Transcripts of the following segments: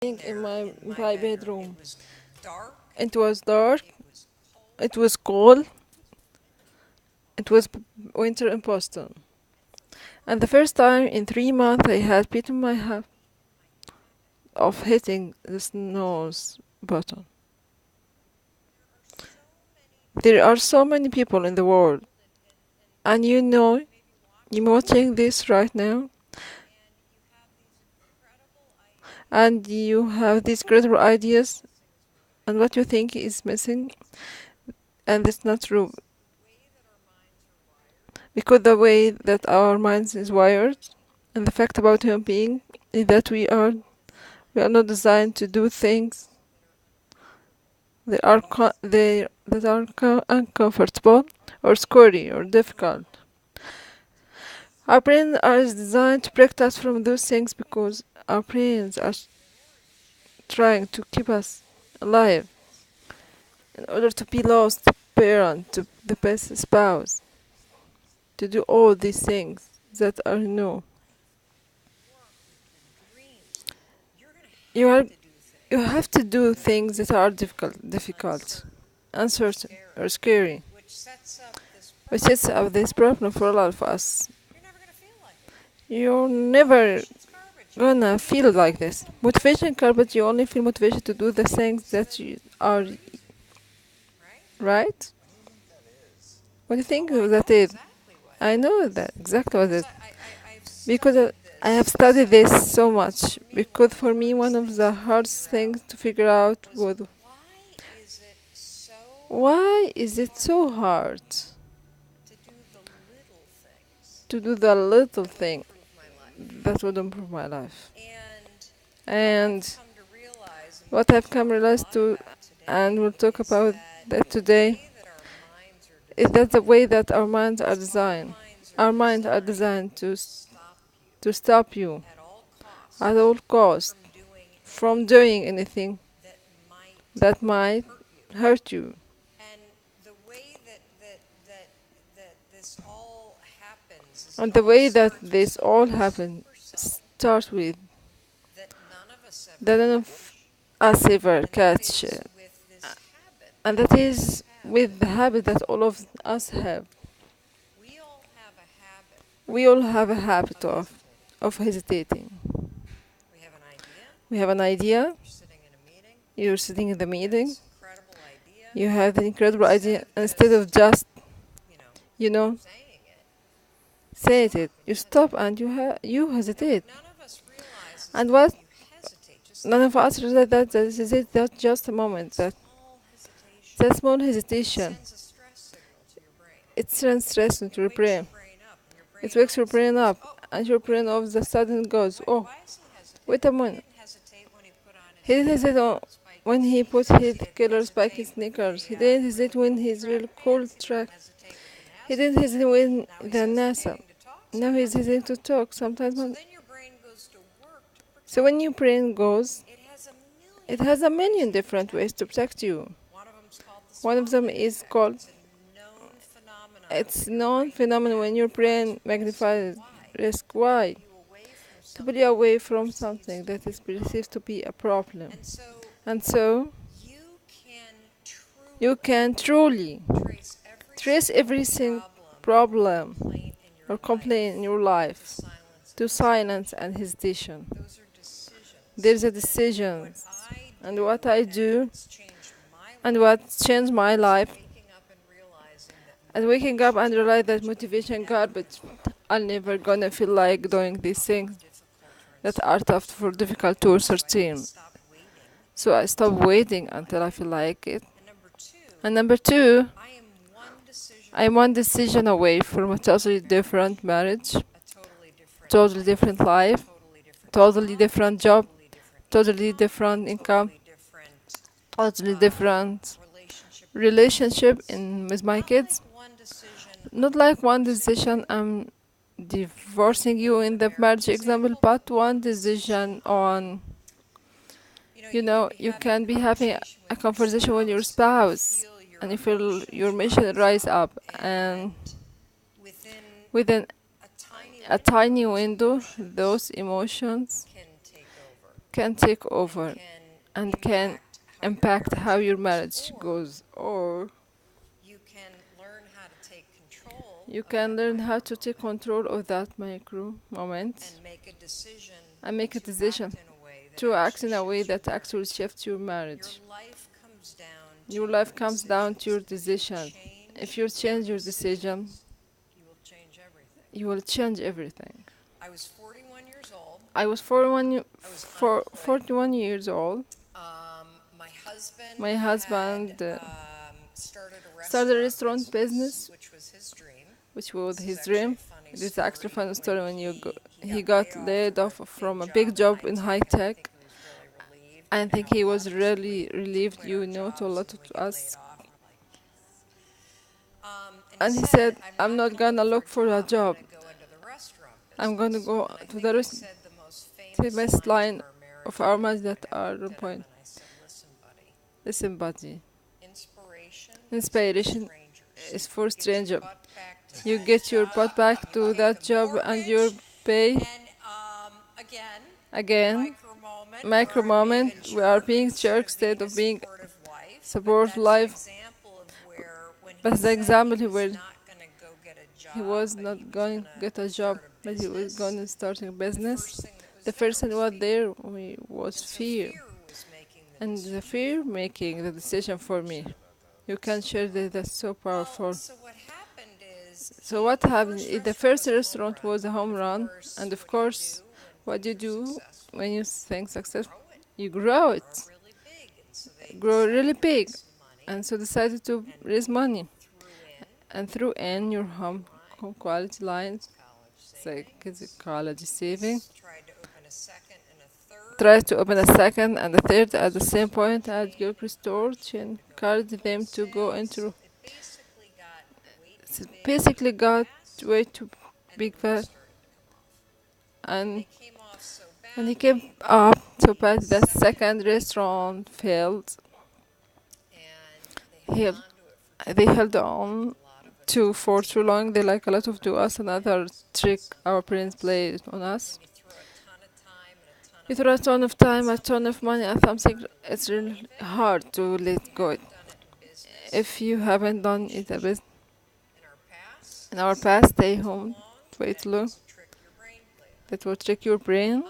in my bedroom. It was dark, it was cold, it was winter in Boston. And the first time in 3 months I had beaten my half of hitting the snooze button. There are so many people in the world, and you're watching this right now, and you have these incredible ideas, and what you think is missing, and it's not true. Because the way that our minds is wired, and the fact about human being is that we are not designed to do things that are uncomfortable or scary or difficult. Our brains are designed to protect us from those things because our brains are trying to keep us alive in order to be lost parent, to the best spouse, to do all these things that are new. You are you have to do things that are difficult, uncertain, or scary, which sets up this problem for a lot of us. You're never gonna feel like this. Motivation comes, but you only feel motivation to do the things that you are right. What do you think that is? I know that exactly what it is because I have studied this so much. Because for me, one of the hardest things to figure out was why is it so hard to do the little thing that would improve my life. And what I've come realize to, and we'll talk about that today, is that the way that our minds are designed. Our minds are designed to stop you at all costs from doing anything that might hurt you. And the way that this all happens starts with that none of us ever catch it. And that is with the habit that all of us have. We all have a habit of hesitating. We have an idea, you're sitting in the meeting, you have an incredible idea, instead of just, you know, say it, you stop and you hesitate. And what none of us realize that hesitate that's just a moment, that small hesitation, it sends stress into your brain. It wakes your brain up, and your brain all of a sudden goes, oh, wait a minute. He didn't hesitate when he put his killer spiky sneakers. He didn't hesitate when his real cool track. He didn't hesitate when the NASA. Now he's hesitating to talk. Sometimes so when your brain goes, it has a million different ways to protect you. One of them is called it's known phenomenon when your brain magnifies risk. Why? To pull you away from something that is perceived to be a problem. And so you can truly trace every single problem or complaint in your life to silence and hesitation. There's a decision, and what I do and what changed my life, and waking up and realize that motivation garbage. I'm never gonna feel like doing these things that are tough for difficult to 13. So I stop waiting until I feel like it. And number two, I'm one decision away from a totally different marriage, totally different life, totally different job, totally different income, totally different relationship with my kids. Not like one decision I'm divorcing you in the marriage example, but one decision on, you can be having a conversation with your spouse and you feel your mission rise up, and within a tiny window, those emotions can take over and can impact how your marriage goes, or you can learn how to take control of that micro moment and make a decision to act in a way that actually shifts your marriage. Your life comes down to your decision. If you change your decision, you will change everything. I was 41 years old. My husband started a restaurant business, which was his dream. It is actually a fun story when he got laid off from a big job in high tech. I think he was really relieved, to a lot of us. And he said, I'm not gonna look for a job. I'm gonna go to the best line of our minds that are on point. Listen, buddy. Inspiration is for stranger. You get your butt back to that job and your pay. Again, micro moment, we are being jerks instead of being support life. But the example where he was not going to get a job, but he was going to start a business. The first thing was there was fear. And the fear making the decision for me. You can share that, that's so powerful. So what happened? The first restaurant was a home run, and of course, what do you do when you think success? You grow it, grow really big, and so decided to raise money, and threw in your home quality lines, like college saving. Tried to open a second and a third at the same point at your store to encourage them to go into. Basically got way too big fat, and when he came up so bad that second restaurant failed. He, they held on to for too long. They like a lot of do us another trick our parents played on us. You throw a ton of time, a ton of money at something. It's really hard to let go. If you haven't done it a bit in our past, stay home, wait too long. That will trick your brain.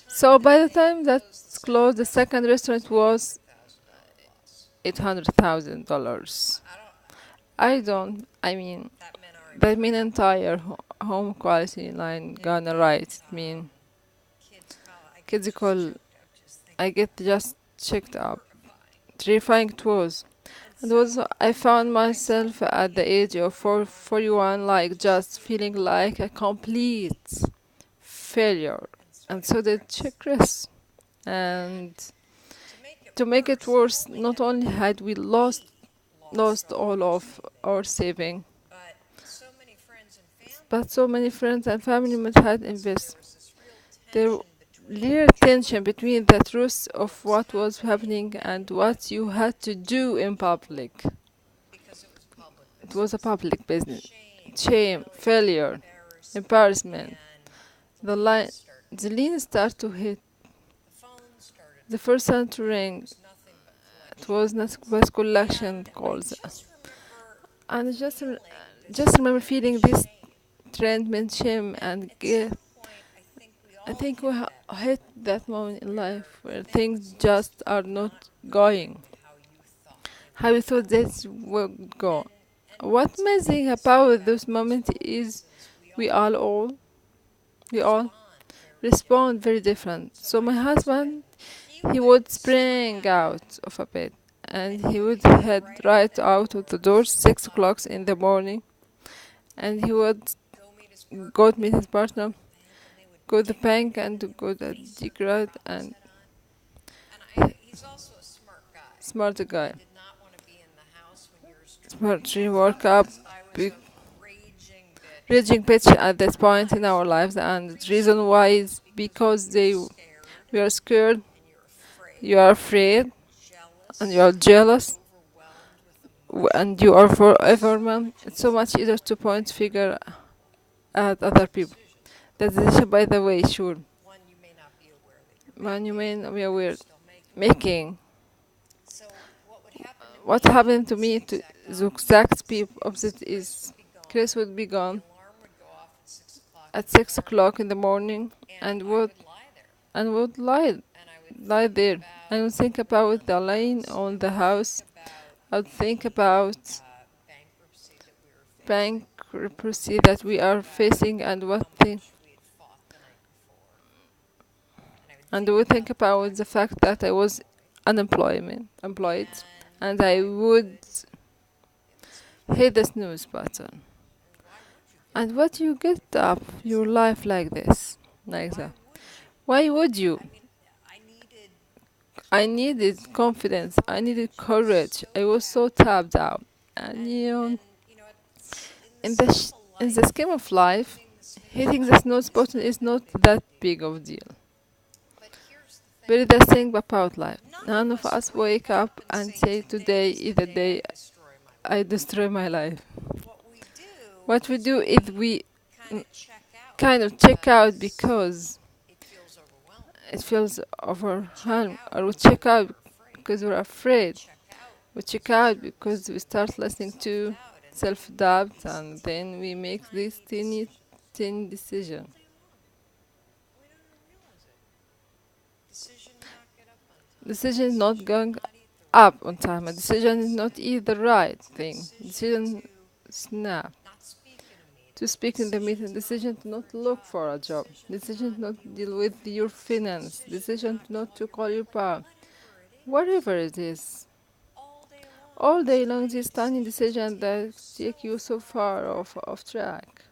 So by the time that's closed, the second restaurant was $800,000. That mean entire home quality line gonna right. Kids call, I get just checked up. Terrifying it was. And also, I found myself at the age of 41, like just feeling like a complete failure. And so did Chris. And to make it worse, not only had we lost all of our saving, but so many friends and family members had invested. There real tension between the truth of what was happening and what you had to do in public. It was a public business. Shame, failure, embarrassment. The line started to hit. The first time to ring. It was not best collection calls. And just remember feeling this trend meant shame and guilt. I think we hit that moment in life where things just are not going how you thought this would go. What's amazing about those moments is we all respond very different. So my husband, he would spring out of a bed and he would head right out of the door 6 o'clock in the morning, and he would go to meet his partner, go to the bank and to go to the grad, and smart guy. Smart, she woke up big raging pitch at this point in our lives, and the reason why is because we are scared, you are afraid, and you are jealous, and you are forever, man. It's so much easier to point finger at other people. That decision, by the way, sure. when you mean we were making. What happened to me to the exact opposite is Chris would be gone at 6 o'clock in the morning and would lie there. I would think about the line on the house. I would think about bankruptcy that we are facing and and I would think about the fact that I was employed, and I would hit the snooze button. And what you get up your life like this, like that? Why would you? I needed confidence. I needed courage. I was so tapped out. And in in the scheme of life, hitting the snooze button is not that big of a deal. But the thing about life, none of us wake up and say today is the day I destroy my life. What we do is we kind of check out because it feels overwhelmed, or we check out because we're afraid. We check out because we start listening to self-doubt, and then we make this tiny decision. Decision is not going up on time. A decision is not eat the right thing. Decision snap. To speak in the meeting. Decision to not look for a job. Decision to not deal with your finance. Decision not to call your power. Whatever it is. All day long, these tiny decisions that take you so far off track.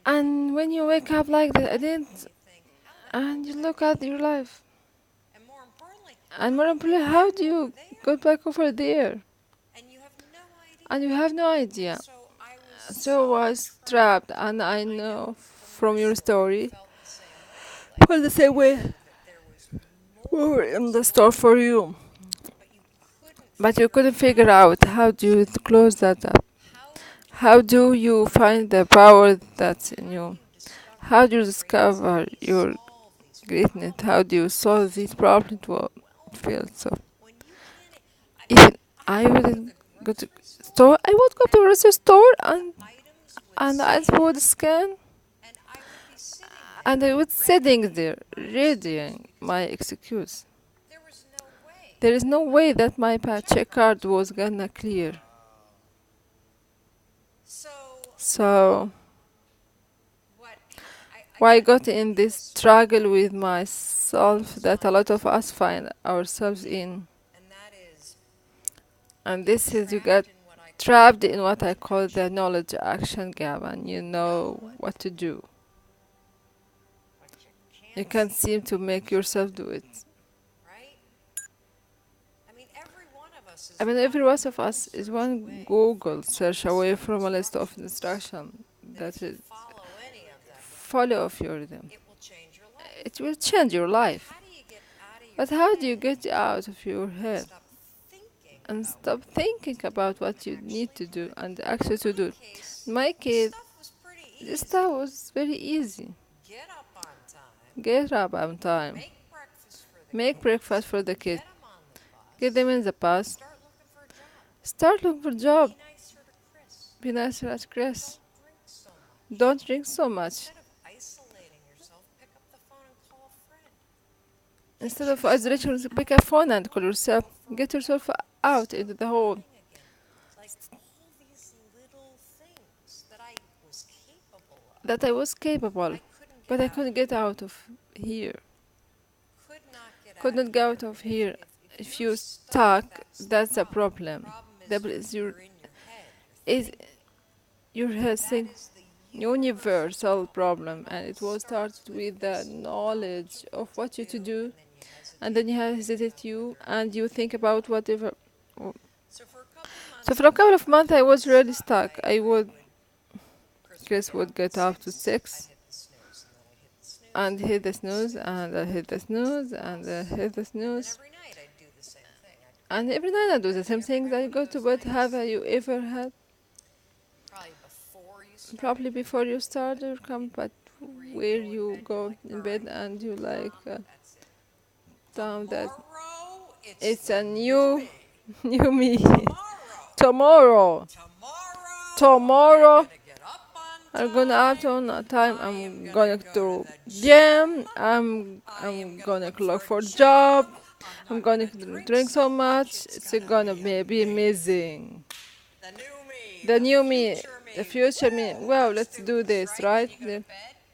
And when you wake up like that, I didn't, and you look at your life. And more importantly, how do you go back over there? And you have no idea. So I was trapped, and I know from your story, well, the same way we were in the store for you. But you couldn't figure out how do you close that up. How do you find the power that's in you? How do you discover your greatness? How do you solve these problems? Well, it feels so. Even I wouldn't go to store. I would go to a grocery store and I would scan and I was sitting there reading my excuse. There is no way that my check card was gonna clear. So why I got in this struggle with myself that a lot of us find ourselves in. And this is you get trapped in what I call the knowledge action gap, and you know what to do. You can't seem to make yourself do it. I mean, every one of us is one Google search away from a list of instructions that is follow of your rhythm. It will change your life. But how do you get out of your head and stop thinking about what you need to do and actually to do? My kid, this stuff was very easy. Get up on time. Make breakfast for the kid. Get them in the bus. Start looking for a job. Be nicer at Chris. Don't drink so much. Instead of isolation, pick a phone and call yourself. Get yourself out into the hall. That I was capable, but I couldn't get out of here. Could not get out of here. If you're stuck, that's a problem. That is your head thing, universal problem, and it was started with the knowledge of what you to do, and then you hesitate and you think about whatever. So for a couple of months, I was really stuck. Chris would get up to 6 and hit the snooze, and I hit the snooze, and I hit the snooze. And every night I do the same thing. I go to bed. Have you ever had? Probably before you start or come, but where you go in bed and you like down that it's a new new me. Tomorrow, tomorrow I'm gonna out on a time. I'm gonna to gym. I'm gonna look for job. I'm gonna drink so much. It's gonna be amazing. The new me, the future me. Wow, let's do this, right?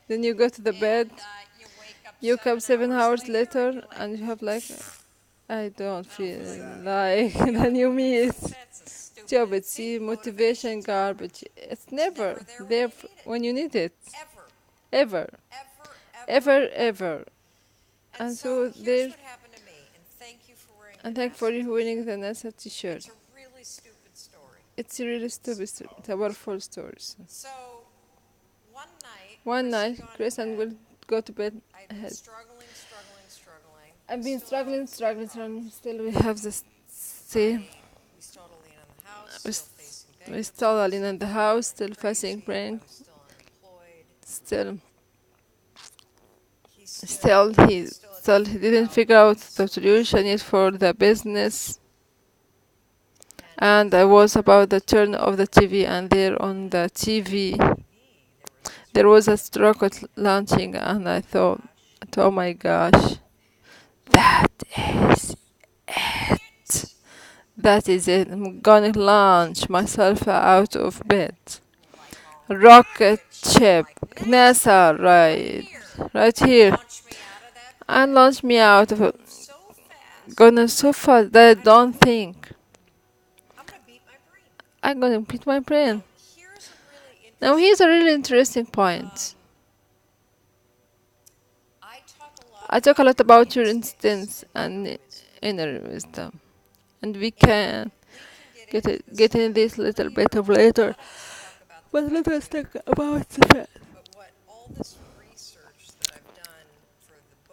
Then you go to the bed. You come 7 hours later, and you have like, I don't feel like the new me is job. It's motivation garbage. It's never there when you need it. Ever, ever. And so there, and thank for you winning the NASA t-shirt. It's a really stupid, powerful stories. One night, Chris and will go to bed ahead. I've been struggling. Still, we have this. See, we still alone in the house. Still facing prank. Still, still he didn't figure out the solution yet for the business. And I was about to turn off the TV, and there on the TV there was a rocket launching, and I thought, oh my gosh, that is it. That is it. I'm gonna launch myself out of bed. Rocket ship, NASA, right here, and launch me out of it. Gonna so fast that I don't think. I'm gonna beat my brain. Now here's a really interesting point. I talk a lot about your instincts and inner wisdom, and we can get in this little bit of later. But let us talk about the fact.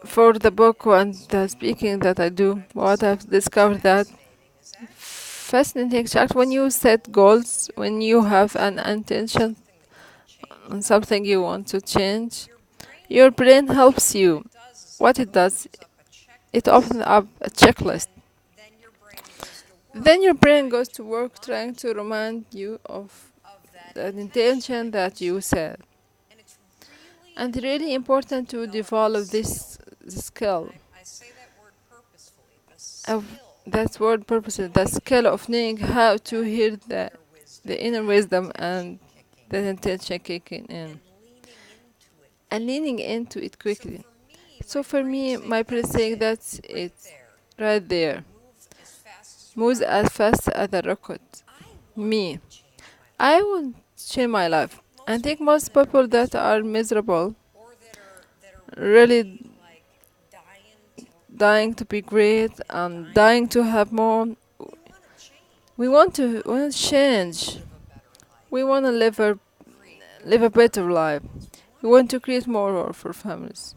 For the book and the speaking that I do, what I've discovered that fascinating fact when you set goals, when you have an intention on something you want to change, your brain helps you. What it does, it opens up a checklist. Then your brain goes to work trying to remind you of the intention that you set. And really important to develop this skill of that word purpose, the skill of knowing how to hear the inner wisdom and the intention kicking in and leaning into it quickly. So for me, my brain saying that's it right there. Moves as fast as a rocket. Me. I will change my life. I think most people that are miserable really dying to be great and dying to have more. We want to change. We want to live a better life. We want to create more for families.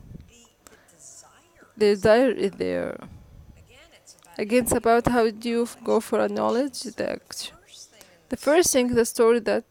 The desire is there. Again, it's about how do you go for a knowledge. The first thing, the story that